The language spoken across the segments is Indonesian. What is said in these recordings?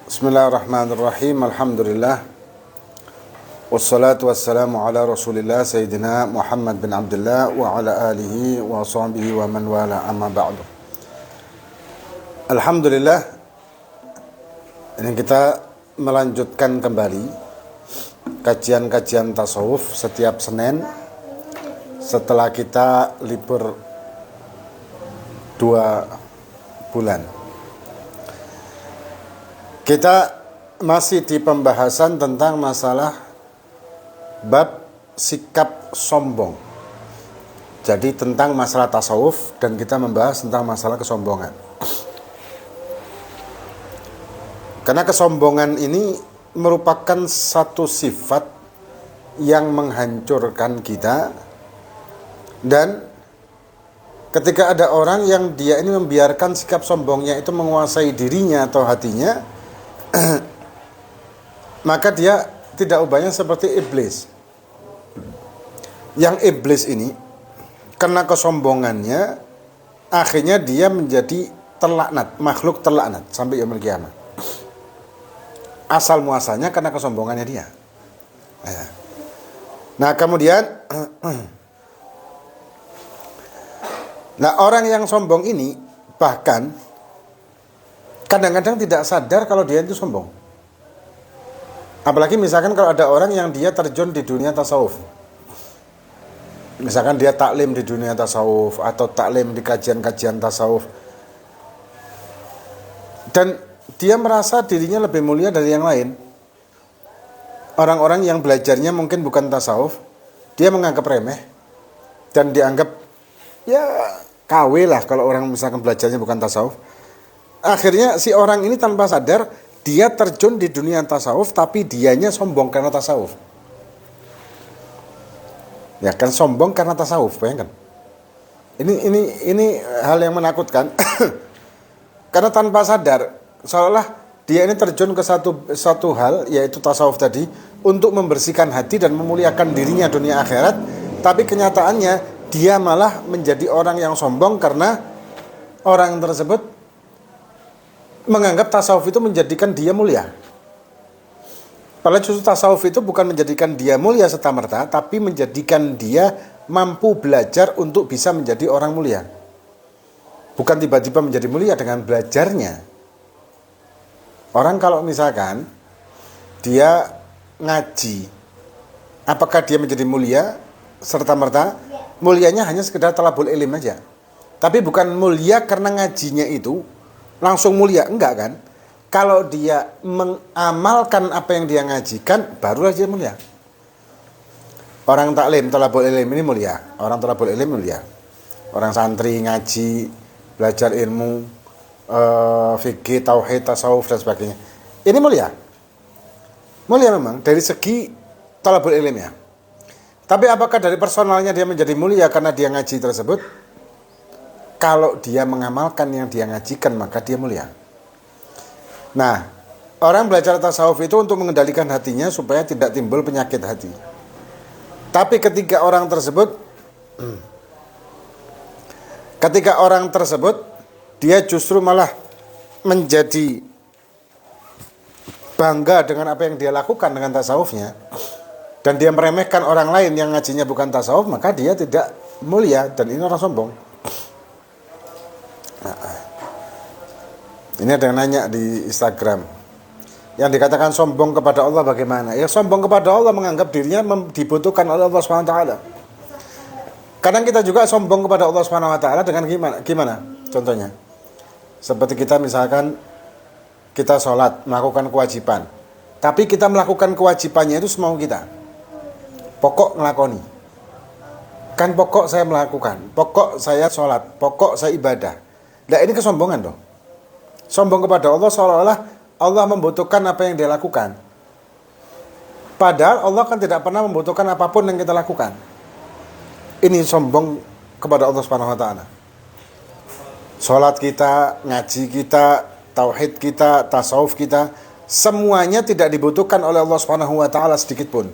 Bismillahirrahmanirrahim. Alhamdulillah. Wassalatu wassalamu ala Rasulillah Sayyidina Muhammad bin Abdullah wa ala alihi wa sahbihi wa man wala amma ba'du. Alhamdulillah. Ini kita melanjutkan kembali kajian-kajian tasawuf setiap Senin setelah kita libur 2 bulan. Kita masih di pembahasan tentang masalah bab sikap sombong. Jadi tentang masalah tasawuf dan kita membahas tentang masalah kesombongan. Karena kesombongan ini merupakan satu sifat yang menghancurkan kita, dan ketika ada orang yang dia ini membiarkan sikap sombongnya itu menguasai dirinya atau hatinya, maka dia tidak ubahnya seperti iblis. Yang iblis ini karena kesombongannya akhirnya dia menjadi terlaknat, makhluk terlaknat sampai yaumul qiyamah. Asal muasalnya karena kesombongannya dia. Nah, kemudian orang yang sombong ini bahkan kadang-kadang tidak sadar kalau dia itu sombong. Apalagi misalkan kalau ada orang yang dia terjun di dunia tasawuf. Misalkan dia taklim di dunia tasawuf atau taklim di kajian-kajian tasawuf. Dan dia merasa dirinya lebih mulia dari yang lain. Orang-orang yang belajarnya mungkin bukan tasawuf, dia menganggap remeh dan dianggap ya KW lah kalau orang misalkan belajarnya bukan tasawuf. Akhirnya si orang ini tanpa sadar dia terjun di dunia tasawuf, tapi dianya sombong karena tasawuf. Ya kan, sombong karena tasawuf, bayangkan. Ini hal yang menakutkan. Karena tanpa sadar seolah dia ini terjun ke satu hal, yaitu tasawuf tadi, untuk membersihkan hati dan memuliakan dirinya dunia akhirat, tapi kenyataannya dia malah menjadi orang yang sombong karena orang tersebut menganggap tasawuf itu menjadikan dia mulia. Padahal justru tasawuf itu bukan menjadikan dia mulia serta-merta, tapi menjadikan dia mampu belajar untuk bisa menjadi orang mulia. Bukan tiba-tiba menjadi mulia dengan belajarnya. Orang kalau misalkan dia ngaji, apakah dia menjadi mulia serta-merta? Mulianya hanya sekedar talabul ilm aja. Tapi bukan mulia karena ngajinya itu langsung mulia, enggak kan? Kalau dia mengamalkan apa yang dia ngajikan, barulah dia mulia. Orang taklim, talabul ilm ini mulia. Orang talabul ilm mulia. Orang santri ngaji, belajar ilmu, fikih, tauhid, tasawuf dan sebagainya. Ini mulia. Mulia memang dari segi talabul ilmnya. Tapi apakah dari personalnya dia menjadi mulia karena dia ngaji tersebut? Kalau dia mengamalkan yang dia ngajikan, maka dia mulia. Nah, orang belajar tasawuf itu untuk mengendalikan hatinya supaya tidak timbul penyakit hati. Tapi ketika orang tersebut dia justru malah menjadi bangga dengan apa yang dia lakukan dengan tasawufnya, dan dia meremehkan orang lain yang ngajinya bukan tasawuf, maka dia tidak mulia, dan ini orang sombong. Ini ada yang nanya di Instagram, yang dikatakan sombong kepada Allah bagaimana? Ya, sombong kepada Allah menganggap dirinya dibutuhkan oleh Allah SWT. Kadang kita juga sombong kepada Allah SWT dengan gimana? Contohnya, seperti kita misalkan kita sholat, melakukan kewajiban, tapi kita melakukan kewajibannya itu semau kita. Pokok ngelakoni. Kan pokok saya melakukan, pokok saya sholat, pokok saya ibadah. Nah, ini kesombongan dong. Sombong kepada Allah seolah-olah Allah membutuhkan apa yang dia lakukan. Padahal Allah kan tidak pernah membutuhkan apapun yang kita lakukan. Ini sombong kepada Allah Subhanahu wa taala. Salat kita, ngaji kita, tauhid kita, tasawuf kita, semuanya tidak dibutuhkan oleh Allah Subhanahu wa taala sedikit pun.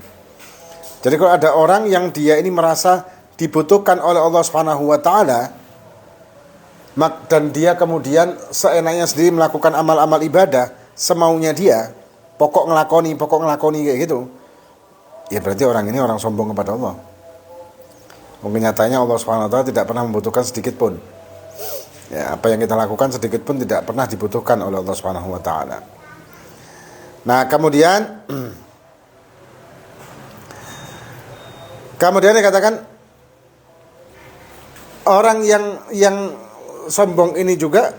Jadi kalau ada orang yang dia ini merasa dibutuhkan oleh Allah Subhanahu wa taala, dan dia kemudian seenaknya sendiri melakukan amal-amal ibadah, semaunya dia, pokok ngelakoni kayak gitu, ya berarti orang ini orang sombong kepada Allah. Mungkin nyatanya Allah SWT tidak pernah membutuhkan sedikit pun. Ya, apa yang kita lakukan sedikit pun tidak pernah dibutuhkan oleh Allah SWT. Nah, kemudian dikatakan orang yang sombong ini juga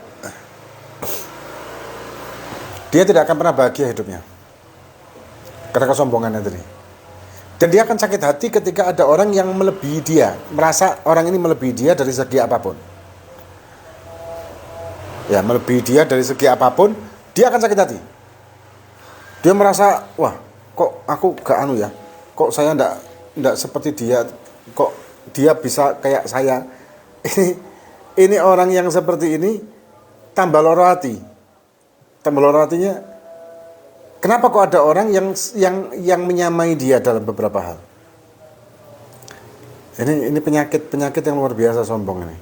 dia tidak akan pernah bahagia hidupnya karena kesombongannya tadi. Dan dia akan sakit hati ketika ada orang yang melebihi dia, merasa orang ini melebihi dia dari segi apapun. Ya, melebihi dia dari segi apapun, dia akan sakit hati. Dia merasa, wah, kok aku gak anu ya? Kok saya ndak seperti dia? Kok dia bisa kayak saya? Ini orang yang seperti ini tambah loro hati. Tambah loro hatinya. Kenapa kok ada orang yang menyamai dia dalam beberapa hal? Ini penyakit yang luar biasa sombong ini.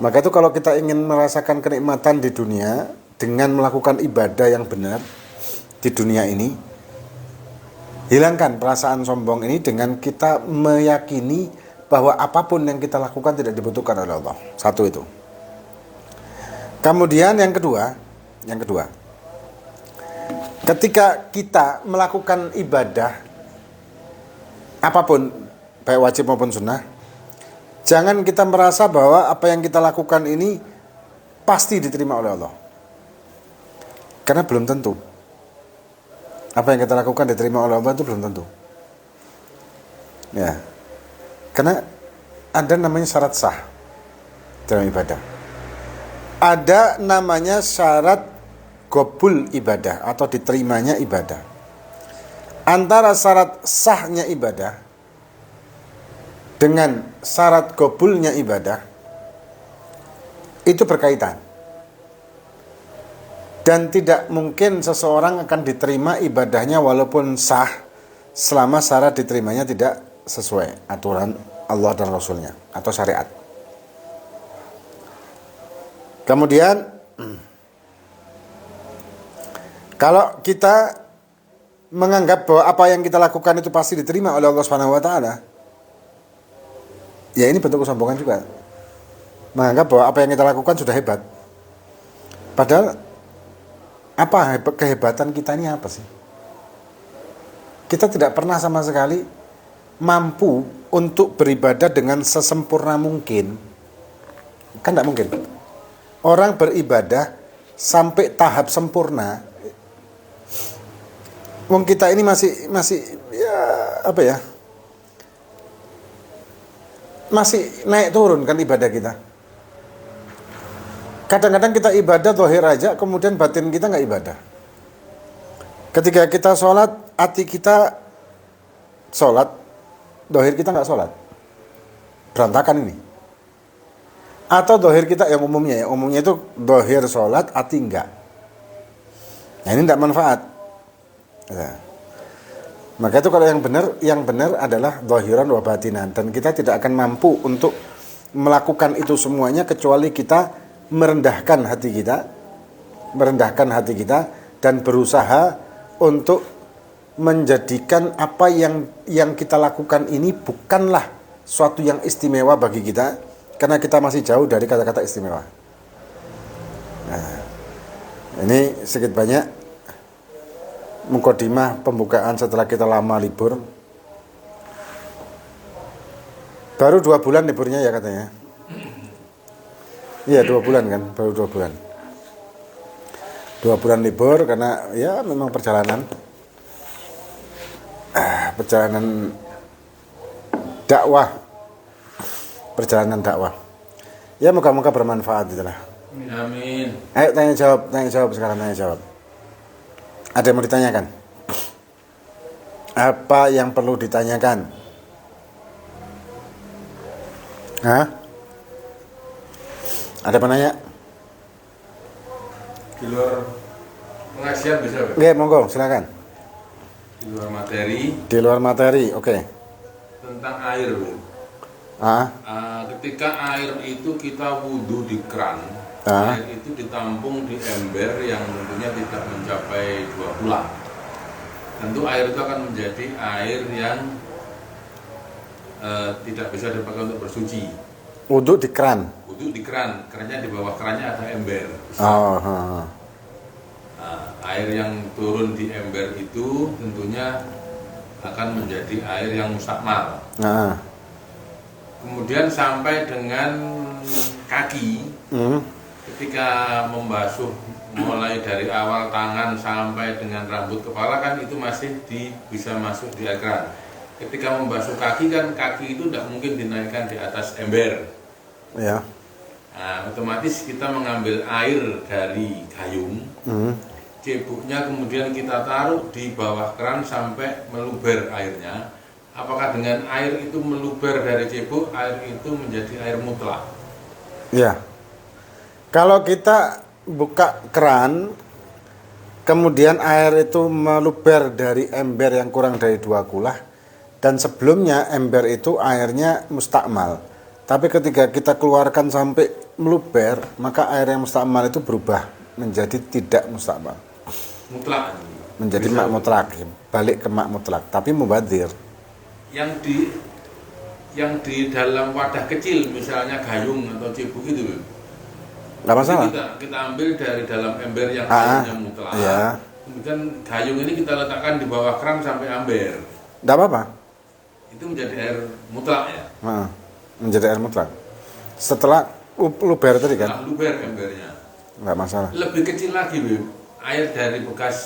Maka itu kalau kita ingin merasakan kenikmatan di dunia dengan melakukan ibadah yang benar di dunia ini, hilangkan perasaan sombong ini dengan kita meyakini bahwa apapun yang kita lakukan tidak dibutuhkan oleh Allah. Satu itu. Kemudian yang kedua, ketika kita melakukan ibadah apapun, baik wajib maupun sunnah, jangan kita merasa bahwa apa yang kita lakukan ini pasti diterima oleh Allah. Karena belum tentu. Apa yang kita lakukan diterima oleh Allah itu belum tentu. Ya. Karena ada namanya syarat sah dalam ibadah. Ada namanya syarat gobul ibadah atau diterimanya ibadah. Antara syarat sahnya ibadah dengan syarat gobulnya ibadah itu berkaitan. Dan tidak mungkin seseorang akan diterima ibadahnya walaupun sah selama syarat diterimanya tidak sesuai aturan Allah dan Rasulnya atau syariat. Kemudian kalau kita menganggap bahwa apa yang kita lakukan itu pasti diterima oleh Allah Subhanahu wa taala, ya ini bentuk kesombongan juga. Menganggap bahwa apa yang kita lakukan sudah hebat. Padahal apa kehebatan kita ini apa sih? Kita tidak pernah sama sekali mampu untuk beribadah dengan sesempurna mungkin. Kan tidak mungkin. Orang beribadah sampai tahap sempurna. Wong kita ini masih ya apa ya? Masih naik turun kan ibadah kita. Kadang-kadang kita ibadah zahir aja, kemudian batin kita nggak ibadah. Ketika kita sholat, hati kita sholat, zahir kita nggak sholat. Berantakan ini. Atau zahir kita yang umumnya itu zahir sholat, hati enggak. Nah ini tidak manfaat. Nah, maka itu kalau yang benar adalah zahiran wa batinan, dan kita tidak akan mampu untuk melakukan itu semuanya kecuali kita merendahkan hati kita dan berusaha untuk menjadikan apa yang kita lakukan ini bukanlah suatu yang istimewa bagi kita, karena kita masih jauh dari kata-kata istimewa. Nah, ini sedikit banyak mukadimah pembukaan setelah kita lama libur. Baru 2 bulan liburnya ya katanya. Iya 2 bulan kan, baru 2 bulan. 2 bulan libur karena ya memang perjalanan dakwah. Perjalanan dakwah. Ya moga-moga bermanfaat itulah. Amin. Ayo tanya jawab sekarang, tanya jawab. Ada yang mau ditanyakan? Apa yang perlu ditanyakan? Hah? Ada penanya? Di luar pengajian bisa, Pak? Oke, monggo, silakan. Di luar materi. Di luar materi, oke. Tentang air, Pak. Ah, Ketika air itu kita wudhu di keran, Ah. Air itu ditampung di ember yang tentunya tidak mencapai 2 kula. Tentu air itu akan menjadi air yang tidak bisa dipakai untuk bersuci. Wudhu di keran. Wudhu di keran, kerannya di bawah kerannya ada ember. Oh. Nah, air yang turun di ember itu tentunya akan menjadi air yang mustakmal. Nah. Kemudian sampai dengan kaki, ketika membasuh mulai dari awal tangan sampai dengan rambut kepala kan itu masih bisa masuk di air keran. Ketika membasuh kaki kan kaki itu tidak mungkin dinaikkan di atas ember. Ya. Nah, otomatis kita mengambil air dari gayung, ceboknya kemudian kita taruh di bawah keran sampai meluber airnya. Apakah dengan air itu meluber dari cebok, air itu menjadi air mutlak? Ya. Kalau kita buka keran, kemudian air itu meluber dari ember yang kurang dari 2 kulah, dan sebelumnya ember itu airnya mustakmal. Tapi ketika kita keluarkan sampai meluber, maka air yang mustakmal itu berubah menjadi tidak mustakmal. Mutlak. Menjadi mak mutlak, balik ke mak mutlak, tapi mubadir. Yang di dalam wadah kecil, misalnya gayung atau cebok itu, Nggak masalah. Kita ambil dari dalam ember yang airnya mutlak. Ya. Kemudian gayung ini kita letakkan di bawah keran sampai ember. Nggak apa-apa. Itu menjadi air mutlak ya. Menjadi air mutlak. Setelah luber tadi kan? Setelah luber embernya. Nggak masalah. Lebih kecil lagi, Bim. Air dari bekas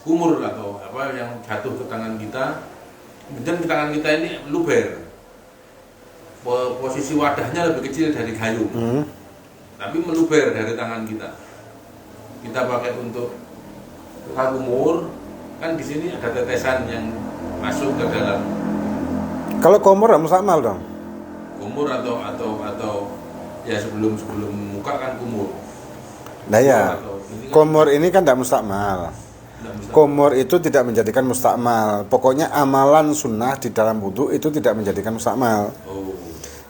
kumur atau apa yang jatuh ke tangan kita. Kemudian di tangan kita ini luber. Posisi wadahnya lebih kecil dari gayung. Tapi meluber dari tangan kita. Kita pakai untuk kumur, kan di sini ada tetesan yang masuk ke dalam. Kalau kumur nggak mustakmal dong? Kumur atau ya sebelum muka kan kumur. Nah ya, kumur ini kan tidak mustakmal. Kumur itu tidak menjadikan mustakmal. Pokoknya amalan sunnah di dalam wudhu itu tidak menjadikan mustakmal.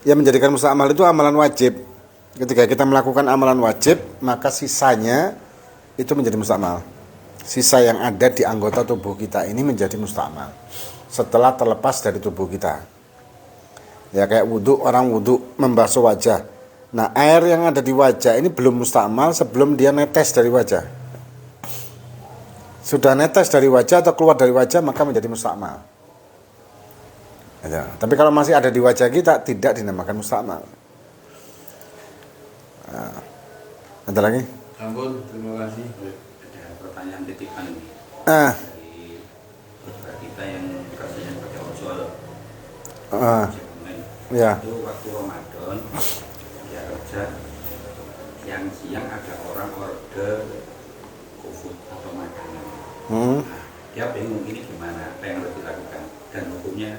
Yang menjadikan mustakmal itu amalan wajib. Ketika kita melakukan amalan wajib, maka sisanya itu menjadi mustakmal. Sisa yang ada di anggota tubuh kita ini menjadi mustakmal setelah terlepas dari tubuh kita. Ya kayak wudhu, orang wudhu membasuh wajah. Nah, air yang ada di wajah ini belum mustakmal sebelum dia netes dari wajah. Sudah netes dari wajah atau keluar dari wajah, maka menjadi mustakmal. Ya, tapi kalau masih ada di wajah kita, tidak dinamakan mustakmal. Nah, ada lagi? Ampun, terima kasih. Ada pertanyaan titipan ini dari saudara kita yang kerjanya pakai ojol. Ya. Itu waktu Ramadan dia kerja, siang-siang ada orang order GoFood atau makanan. Dia bingung ini gimana, apa yang harus dilakukan dan hukumnya.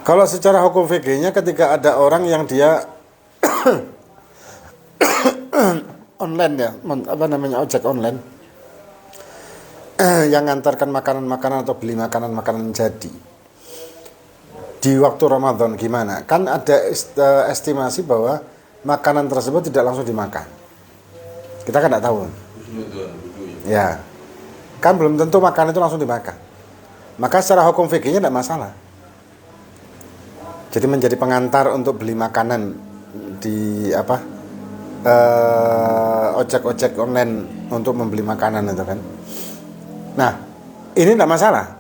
Kalau secara hukum fikihnya ketika ada orang yang dia online ya, apa namanya, ojek online, yang ngantarkan makanan-makanan atau beli makanan-makanan jadi di waktu Ramadan gimana? Kan ada estimasi bahwa makanan tersebut tidak langsung dimakan. Kita kan tidak tahu. Ya, kan belum tentu makanan itu langsung dimakan. Maka secara hukum fikihnya tidak masalah. Jadi menjadi pengantar untuk beli makanan di ojek-ojek online untuk membeli makanan itu kan. Nah, ini tidak masalah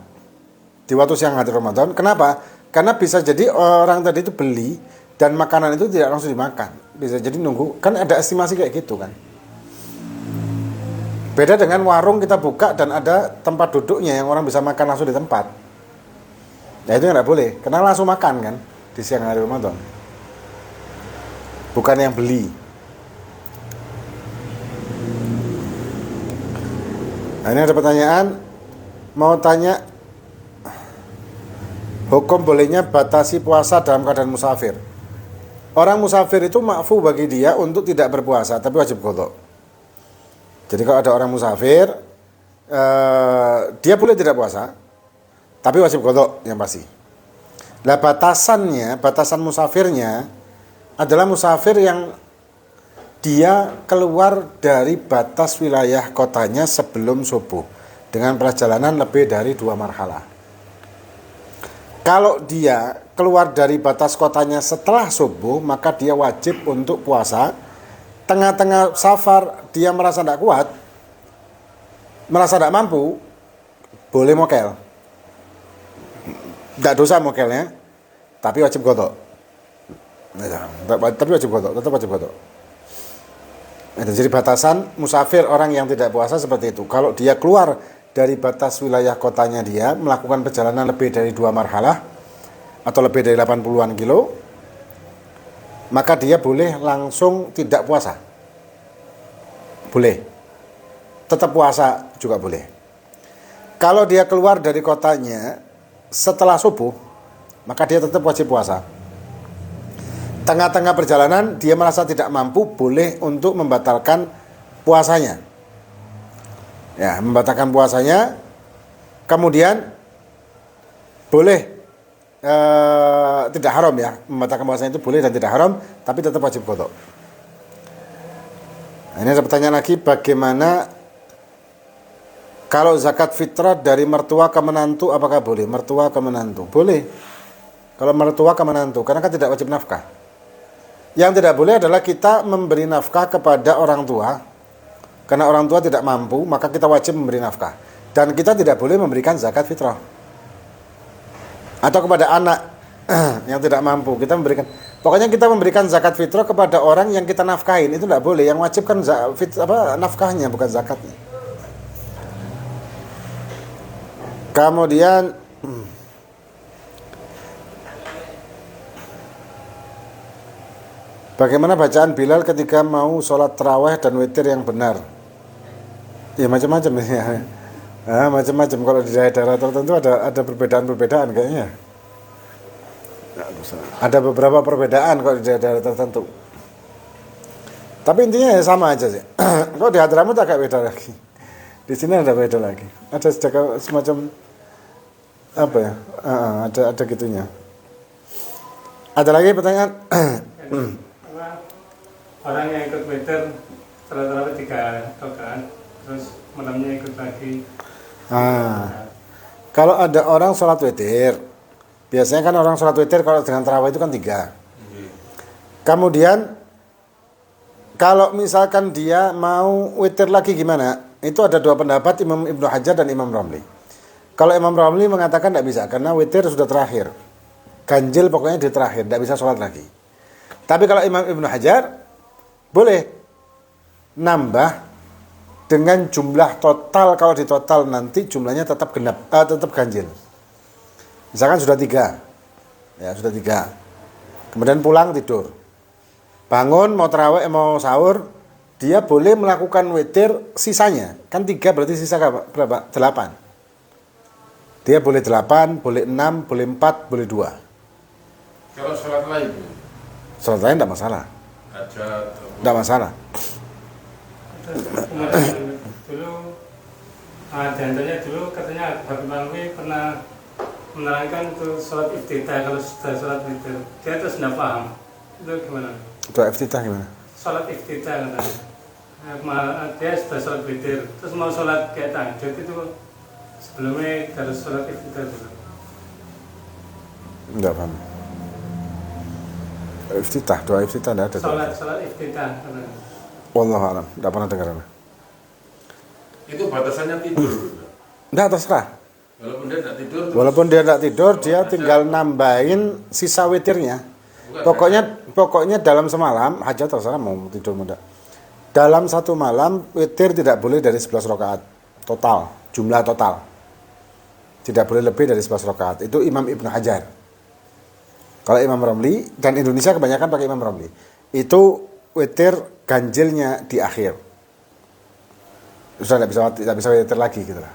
di waktu siang hari Ramadan. Kenapa? Karena bisa jadi orang tadi itu beli dan makanan itu tidak langsung dimakan. Bisa jadi nunggu, kan ada estimasi kayak gitu kan. Beda dengan warung kita buka dan ada tempat duduknya yang orang bisa makan langsung di tempat. Nah itu nggak boleh, karena langsung makan kan di siang hari Ramadan. Bukan yang beli. Nah ini ada pertanyaan, mau tanya hukum bolehnya batasi puasa dalam keadaan musafir. Orang musafir itu ma'fu bagi dia untuk tidak berpuasa, tapi wajib qadha. Jadi kalau ada orang musafir, dia boleh tidak puasa, tapi wajib qadha yang pasti. Nah batasan musafirnya adalah musafir yang dia keluar dari batas wilayah kotanya sebelum subuh dengan perjalanan lebih dari 2 marhalah. Kalau dia keluar dari batas kotanya setelah subuh, maka dia wajib untuk puasa. Tengah-tengah safar dia merasa tidak kuat, merasa tidak mampu, boleh mokel. Tidak dosa mokelnya, tapi wajib qadha. Tapi wajib qadha, tetap wajib qadha. Jadi batasan musafir orang yang tidak puasa seperti itu. Kalau dia keluar dari batas wilayah kotanya dia, melakukan perjalanan lebih dari 2 marhalah atau lebih dari 80-an kilo, maka dia boleh langsung tidak puasa. Boleh. Tetap puasa juga boleh. Kalau dia keluar dari kotanya setelah subuh, maka dia tetap wajib puasa. Tengah-tengah perjalanan dia merasa tidak mampu, boleh untuk membatalkan puasanya. Ya, membatalkan puasanya. Kemudian boleh tidak haram ya, membatalkan puasanya itu boleh dan tidak haram, tapi tetap wajib qadha. Nah, ini ada pertanyaan lagi, bagaimana kalau zakat fitrah dari mertua ke menantu, apakah boleh? Mertua ke menantu boleh. Kalau mertua ke menantu, karena kan tidak wajib nafkah. Yang tidak boleh adalah kita memberi nafkah kepada orang tua. Karena orang tua tidak mampu, maka kita wajib memberi nafkah. Dan kita tidak boleh memberikan zakat fitrah. Atau kepada anak yang tidak mampu, kita memberikan. Pokoknya kita memberikan zakat fitrah kepada orang yang kita nafkahin, itu tidak boleh. Yang wajib kan nafkahnya, bukan zakatnya. Kemudian bagaimana bacaan Bilal ketika mau sholat tarawih dan witir yang benar? Ya macam-macam ya. Macam-macam. Kalau di daerah tertentu ada perbedaan-perbedaan kayaknya. Ada beberapa perbedaan kalau di daerah tertentu. Tapi intinya ya sama aja sih. Kalau di Hadramut agak beda lagi. Di sini ada beda lagi. Ada semacam apa ya? Ada gitunya. Ada lagi pertanyaan? Orang yang ikut witir salat tarawih 3 rakaat, terus malamnya ikut lagi. Kalau ada orang sholat witir, biasanya kan orang sholat witir kalau dengan tarawih itu kan 3. Kemudian kalau misalkan dia mau witir lagi gimana? Itu ada 2 pendapat, Imam Ibnu Hajar dan Imam Romli. Kalau Imam Romli mengatakan tidak bisa, karena witir sudah terakhir. Ganjil pokoknya di terakhir, tidak bisa sholat lagi. Tapi kalau Imam Ibnu Hajar boleh nambah dengan jumlah total. Kalau di total nanti jumlahnya tetap genap, tetap ganjil. Misalkan sudah 3, ya sudah 3. Kemudian pulang tidur, bangun mau tarawih mau sahur, dia boleh melakukan witir sisanya. Kan 3 berarti sisa berapa? 8. Dia boleh 8, boleh 6, boleh 4, boleh 2. Kalau sholat lain? Sholat lain tidak masalah. Tidak masalah. Dulu, jantannya dulu katanya Habib Alwi pernah menerangkan untuk sholat iftitah kalau sudah sholat witir. Dia terus tidak paham. Itu gimana? Doa iftitah gimana? Sholat iftitah katanya. Dia sudah sholat witir, terus mau sholat kayak tahajud itu sebelumnya harus sholat iftitah dulu. Tidak paham. Iftitah, doa iftitah tidak ada. Sholat iftitah katanya. Wallahu a'lam, tidak pernah dengar. Itu batasannya tidur? Tidak, terserah. Walaupun dia tidak tidur, dia tinggal nambahin sisa witirnya. Pokoknya dalam semalam, hajat terserah mau tidur muda. Dalam satu malam, witir tidak boleh dari 11 rakaat total, jumlah total. Tidak boleh lebih dari 11 rakaat. Itu Imam Ibnu Hajar. Kalau Imam Romli, dan Indonesia kebanyakan pakai Imam Romli, itu witir ganjilnya di akhir. Sudah tidak bisa witir lagi gitu lah.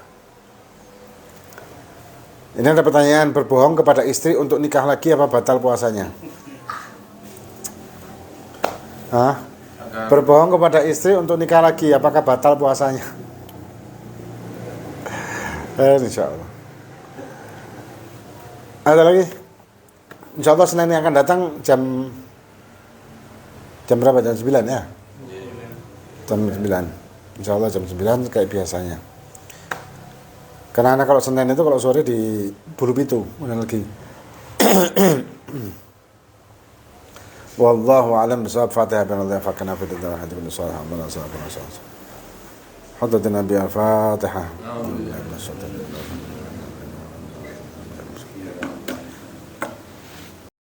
Ini ada pertanyaan, berbohong kepada istri untuk nikah lagi apa batal puasanya? Berbohong kepada istri untuk nikah lagi apakah batal puasanya? Insya Allah. Ada lagi? Insya Allah Senin yang akan datang jam berapa? Jam 9 ya? Jam 9. Insya Allah jam 9 kayak biasanya. Karena anak kalau Senin itu kalau sore di Bulu Pitu, mana lagi. Wallahu a'lam bishawab. Fatihah bin Allah fakana fi dunya wa hadin salih amana sallallahu alaihi wasallam. Hadratin Nabi al-Fatihah.